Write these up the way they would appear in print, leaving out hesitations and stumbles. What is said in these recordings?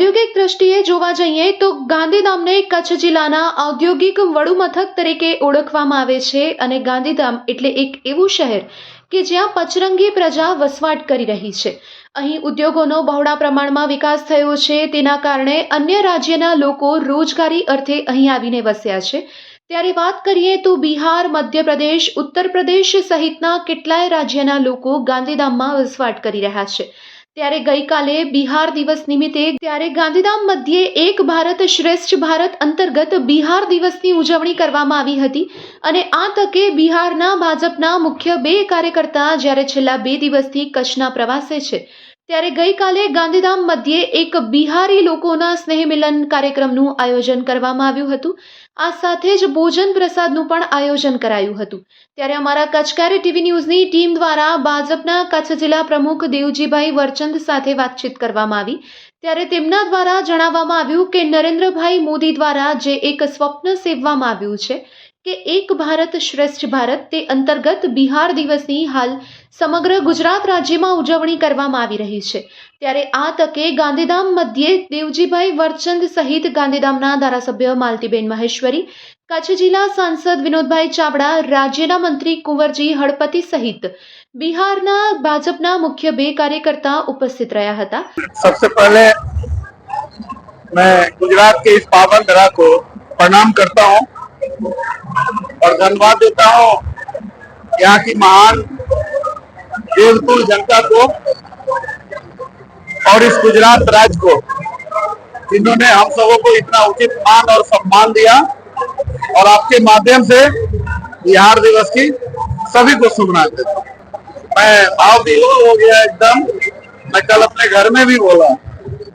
ઔદ્યોગિક દ્રષ્ટિએ જોવા જઈએ તો ગાંધીધામને કચ્છ જિલ્લાના ઔદ્યોગિક વડુ મથક તરીકે ઓળખવામાં આવે છે અને ગાંધીધામ એટલે એક એવું શહેર કે જ્યાં પચરંગી પ્રજા વસવાટ કરી રહી છે। અહીં ઉદ્યોગોનો બહોળા પ્રમાણમાં વિકાસ થયો છે, તેના કારણે અન્ય રાજ્યના લોકો રોજગારી અર્થે અહીં આવીને વસ્યા છે। ત્યારે વાત કરીએ તો બિહાર, મધ્યપ્રદેશ, ઉત્તર પ્રદેશ સહિતના કેટલાય રાજ્યના લોકો ગાંધીધામમાં વસવાટ કરી રહ્યા છે। ત્યારે ગઈકાલે બિહાર દિવસ નિમિત્તે ગાંધીધામ મધ્યે એક ભારત શ્રેષ્ઠ ભારત અંતર્ગત બિહાર દિવસની ઉજવણી કરવામાં આવી હતી અને આ તકે બિહારના ભાજપના મુખ્ય બે કાર્યકર્તા જ્યારે છેલ્લા 2 દિવસથી કચ્છના પ્રવાસે છે, ત્યારે ગઈકાલે ગાંધીધામ મધ્યે એક બિહારી લોકોના સ્નેહ મિલન કાર્યક્રમનું આયોજન કરવામાં આવ્યું હતું। આ સાથે જ ભોજન પ્રસાદનું પણ આયોજન કરાયું હતું। ત્યારે અમારા કચ્છકારી ટીવી ન્યૂઝની ટીમ દ્વારા ભાજપના કચ્છ જિલ્લા પ્રમુખ દેવજીભાઈ વરચંદ સાથે વાતચીત કરવામાં આવી। ત્યારે તેમના દ્વારા જણાવવામાં આવ્યું કે નરેન્દ્રભાઈ મોદી દ્વારા જે એક સ્વપ્ન સેવવામાં આવ્યું છે કે એક ભારત શ્રેષ્ઠ ભારત, તે અંતર્ગત બિહાર દિવસની હાલ સમગ્ર ગુજરાત રાજ્યમાં ઉજવણી કરવામાં આવી રહી છે। ત્યારે આ તકે ગાંધીધામ મધ્યે દેવજીભાઈ વરચંદ સહિત ગાંધીધામના ધારાસભ્ય માલતીબેન મહેશ્વરી, કચ્છ જિલ્લા સાંસદ વિનોદભાઈ ચાવડા, રાજ્યના મંત્રી કુંવરજી હળપતિ સહિત બિહારના ભાજપના મુખ્ય બે કાર્યકર્તા ઉપસ્થિત રહ્યા હતા। सबसे पहले मैं गुजरात के इस पावन धरा को प्रणाम करता हूं और धन्यवाद देता हूं यहाँ की महान देवतुल जनता को और इस गुजरात राज्य को, जिन्होंने हम सबों को इतना उचित मान और सम्मान दिया और आपके माध्यम से बिहार दिवस की सभी को शुभकामनाएं देता हूं। मैं भाव विभोर हो गया एकदम। मैं कल अपने घर में भी बोला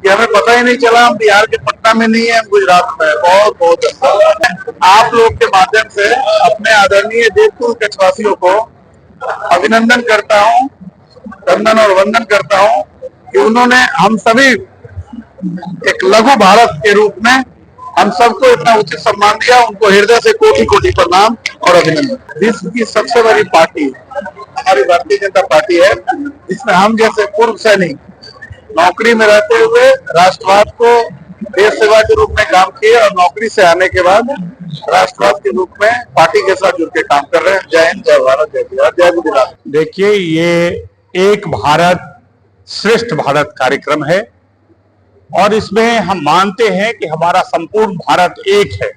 कि हमें पता ही नहीं चला हम बिहार के पटना में नहीं है, हम गुजरात में। बहुत बहुत अच्छा। आप लोग के माध्यम से अपने आदरणीय देवतुल कच्छवासियों को अभिनंदन करता हूँ, वंदन और वंदन करता हूँ कि उन्होंने हम सभी एक लघु भारत के रूप में हम सबको इतना उचित सम्मान दिया। उनको हृदय से कोटि कोटि प्रणाम और अभिनंदन। विश्व की सबसे बड़ी पार्टी हमारी भारतीय जनता पार्टी है, जिसमें हम जैसे पूर्व सैनिक नौकरी में रहते हुए राष्ट्रवाद को देश सेवा के रूप में काम किए और नौकरी से आने के बाद राष्ट्रवाद के रूप में पार्टी के साथ जुड़ के काम कर रहे हैं। जय हिंद, जय भारत, जय बिहार, जय गुजरात। देखिए, ये एक भारत श्रेष्ठ भारत कार्यक्रम है और इसमें हम मानते हैं कि हमारा संपूर्ण भारत एक है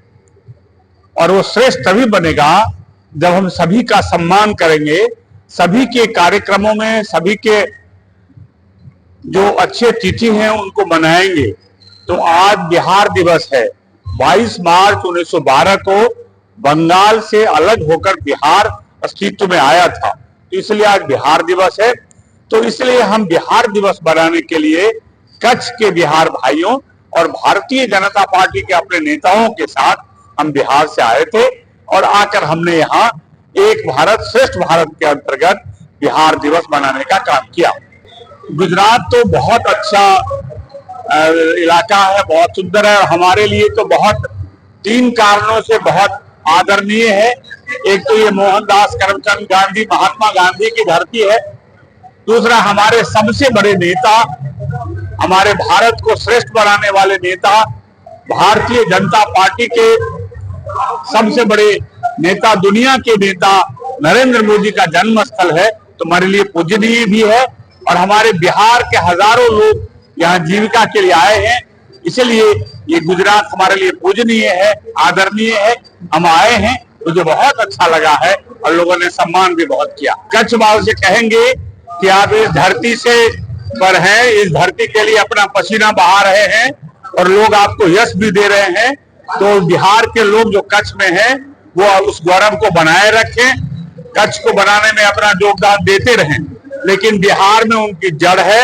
और वो श्रेष्ठ तभी बनेगा जब हम सभी का सम्मान करेंगे, सभी के कार्यक्रमों में सभी के जो अच्छे तिथि हैं उनको मनाएंगे। तो आज बिहार दिवस है। 22 मार्च 1912 को बंगाल से अलग होकर बिहार अस्तित्व में आया था, तो इसलिए आज बिहार दिवस है। तो इसलिए हम बिहार दिवस बनाने के लिए कच्छ के बिहार भाइयों और भारतीय जनता पार्टी के अपने नेताओं के साथ हम बिहार से आए थे और आकर हमने यहाँ एक भारत श्रेष्ठ भारत के अंतर्गत बिहार दिवस मनाने का काम किया। गुजरात तो बहुत अच्छा इलाका है, बहुत सुंदर है। हमारे लिए तो बहुत 3 कारणों से बहुत आदरणीय है। एक तो ये मोहनदास करमचंद गांधी, महात्मा गांधी की धरती है। दूसरा, हमारे सबसे बड़े नेता, हमारे भारत को श्रेष्ठ बनाने वाले नेता, भारतीय जनता पार्टी के सबसे बड़े नेता, दुनिया के नेता नरेंद्र मोदी का जन्म स्थल है, तो हमारे लिए पूजनीय भी है। और हमारे बिहार के हजारों लोग यहाँ जीविका के लिए आए हैं, इसलिए ये गुजरात हमारे लिए पूजनीय है, आदरणीय है। हम आए हैं, मुझे बहुत अच्छा लगा है और लोगों ने सम्मान भी बहुत किया। कच्छ वालों से कहेंगे कि आप इस धरती से पर हैं, इस धरती के लिए अपना पसीना बहा रहे हैं और लोग आपको यश भी दे रहे हैं। तो बिहार के लोग जो कच्छ में हैं वो उस गौरव को बनाए रखें, कच्छ को बनाने में अपना योगदान देते रहें। लेकिन बिहार में उनकी जड़ है,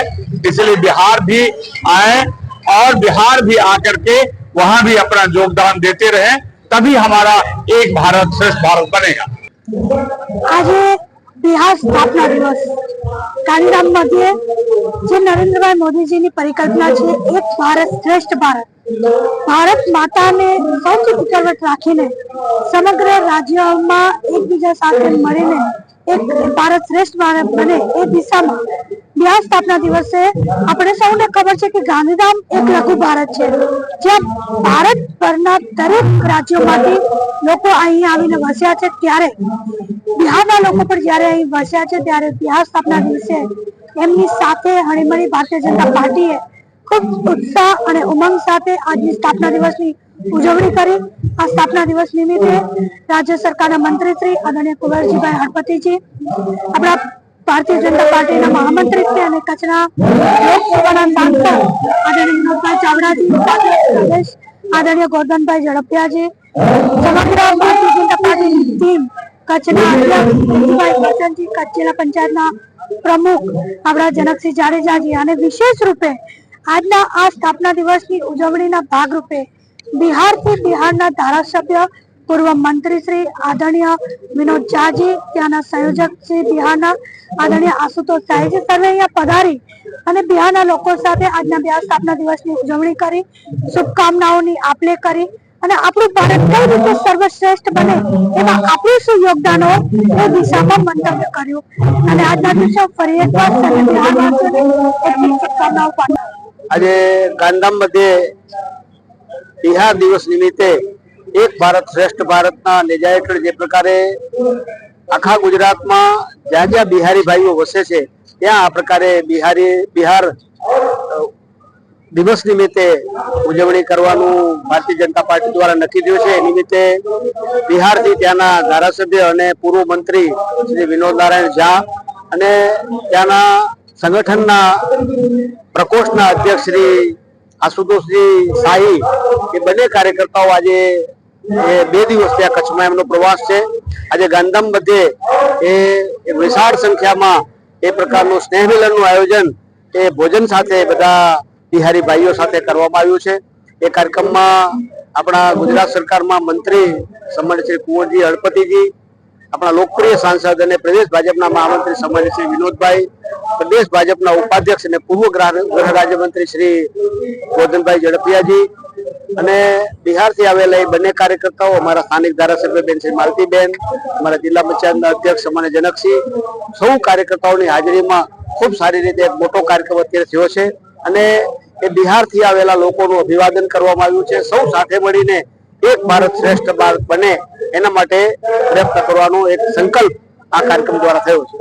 इसलिए बिहार भी आए और बिहार भी आकर के वहां भी अपना योगदान देते रहें, तभी हमारा एक भारत श्रेष्ठ भारत बनेगा। आज बिहार स्थापना दिवस गांधीधाम मध्य જે નરેન્દ્રભાઈ મોદીજીની પરિકલ્પના છે એક ભારત શ્રેષ્ઠ ભારત, ભારત માતાને સૌથી ઉત્તરવટ રાખીને સમગ્ર રાજ્યોમાં એકબીજા સાથે મળીને એક ભારત શ્રેષ્ઠ ભારત બને એ દિશામાં બિહાર સ્થાપના દિવસે આપણે સૌને ખબર છે કે ગાંધીધામ એક લઘુ ભારત છે, જ્યાં ભારતભરના દરેક રાજ્યોમાંથી લોકો અહીં આવીને વસ્યા છે. ત્યારે બિહારના લોકો પણ જ્યારે અહીં વસ્યા છે ત્યારે બિહાર સ્થાપના દિવસે એમની સાથે હળીમળી ભારતીય જનતા પાર્ટીએ ખૂબ ઉત્સાહ અને ઉમંગ સાથે આજની સ્થાપના દિવસની ઉજવણી કરી. આ સ્થાપના દિવસ નિમિત્તે રાજ્ય સરકારના મંત્રી શ્રી આદરણીય કુંવરજીભાઈ હળપતિજી, આપણા ભારતીય જનતા પાર્ટીના મહામંત્રી શ્રી અને કચ્છના લોકસભાના સાંસદ આદરણીય વિનોદભાઈ ચાવડાજી, પ્રદેશ આદરણીય ગોરધનભાઈ ઝડપિયાજી, સમગ્ર ભારતીય જનતા પાર્ટીની ટીમ, કચ્છના અધ્યક્ષ ભાઈ કરશનજી, કચ્છ જિલ્લા પંચાયતના પ્રમુખ આપણા જનકસિંહ જાડેજાજી અને વિશેષ રૂપે આજના આ સ્થાપના દિવસની ઉજવણીના ભાગરૂપે બિહારના ધારાસભ્ય, પૂર્વ મંત્રી શ્રી આદરણીય વિનોદ ઝાજી, ત્યાંના સંયોજક શ્રી બિહારના આદરણીય આશુતોષ સાહેજી સર્વે અહીંયા પધારી અને બિહારના લોકો સાથે આજના બિહાર સ્થાપના દિવસની ઉજવણી કરી, શુભકામનાઓની આપ-લે કરી અને આપણું ભારત કઈ રીતે સર્વશ્રેષ્ઠ બને એમાં આપણું શું યોગદાન હોય એ દિશામાં મંતવ્ય કર્યું અને આજના દિવસે ફરી એકવાર સર્વે બિહારવાસીઓને એટલી શુભકામનાઓ પાઠવું. આજે ગાંધીધામमध्ये બિહાર દિવસ નિમિત્તે એક ભારત શ્રેષ્ઠ ભારતના નેજા હેઠળ જે પ્રકારે આખા ગુજરાતમાં જ્યાં જ્યાં બિહારી ભાઈઓ વસે છે ત્યાં આ પ્રકારે બિહાર દિવસ નિમિત્તે ઉજવણી કરવાનું ભારતીય જનતા પાર્ટી દ્વારા નક્કી થયું છે. એ નિમિત્તે બિહારથી ત્યાંના ધારાસભ્ય અને પૂર્વ મંત્રી શ્રી વિનોદ નારાયણ ઝા અને ત્યાંના સંગઠનના પ્રકોષ્ઠના અધ્યક્ષ શ્રી આશુતોષજી શાહી એ બંને કાર્યકર્તાઓ આજે 2 દિવસ ત્યાં કચ્છમાં એમનો પ્રવાસ છે. આજે ગાંધીધામ મધ્યે એ વિશાળ સંખ્યામાં એ પ્રકારનું સ્નેહ મિલનનું આયોજન એ ભોજન સાથે બધા બિહારી ભાઈઓ સાથે કરવામાં આવ્યું છે. એ કાર્યક્રમમાં આપણા ગુજરાત સરકારમાં મંત્રી સન્માનિત શ્રી કુંવરજી હળપતિજી, આપણા લોકપ્રિય સાંસદ અને પ્રદેશ ભાજપના મહામંત્રી સન્માનિત શ્રી વિનોદભાઈ, પ્રદેશ ભાજપના ઉપાધ્યક્ષ અને પૂર્વ ગૃહ રાજ્યમંત્રી શ્રી ગોરધનભાઈ ઝડપિયાજી અને બિહારથી આવેલા એ બંને કાર્યકર્તાઓ, અમારા સ્થાનિક ધારાસભ્ય બેન શ્રી માલતીબેન, અમારા જિલ્લા પંચાયતના અધ્યક્ષ અમારા જનકસિંહ, સૌ કાર્યકર્તાઓની હાજરીમાં ખૂબ સારી રીતે એક મોટો કાર્યક્રમ અત્યારે થયો છે અને એ બિહારથી આવેલા લોકોનું અભિવાદન કરવામાં આવ્યું છે. સૌ સાથે મળીને એક ભારત શ્રેષ્ઠ ભારત બને એના માટે પ્રયત્ન કરવાનો એક સંકલ્પ આ કાર્યક્રમ દ્વારા થયો છે.